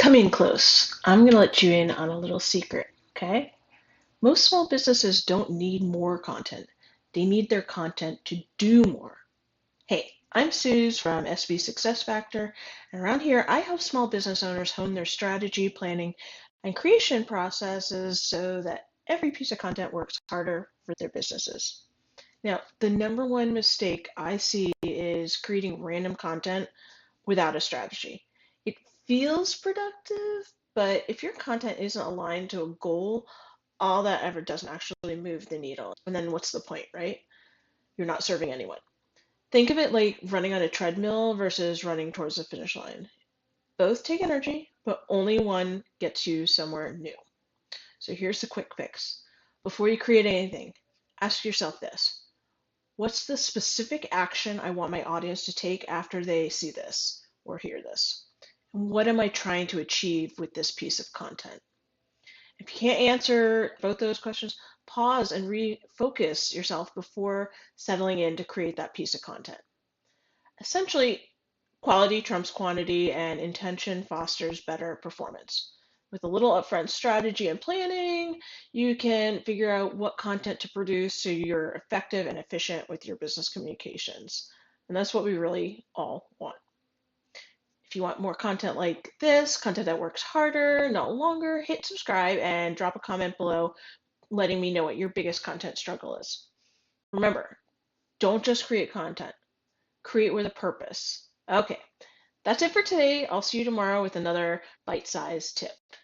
Coming close. I'm going to let you in on a little secret, okay? Most small businesses don't need more content. They need their content to do more. Hey, I'm Suze from SB Success Factor, and around here I help small business owners hone their strategy, planning, and creation processes so that every piece of content works harder for their businesses. Now, the number one mistake I see is creating random content without a strategy. It feels productive, but if your content isn't aligned to a goal, all that ever doesn't actually move the needle. And then what's the point, right? You're not serving anyone. Think of it like running on a treadmill versus running towards the finish line. Both take energy, but only one gets you somewhere new. So here's the quick fix. Before you create anything, ask yourself this. What's the specific action I want my audience to take after they see this or hear this? And what am I trying to achieve with this piece of content? If you can't answer both those questions, pause and refocus yourself before settling in to create that piece of content. Essentially, quality trumps quantity and intention fosters better performance. With a little upfront strategy and planning, you can figure out what content to produce so you're effective and efficient with your business communications. And that's what we really all want. If you want more content like this, content that works harder, not longer, hit subscribe and drop a comment below letting me know what your biggest content struggle is. Remember, don't just create content, create with a purpose. Okay, that's it for today. I'll see you tomorrow with another bite-sized tip.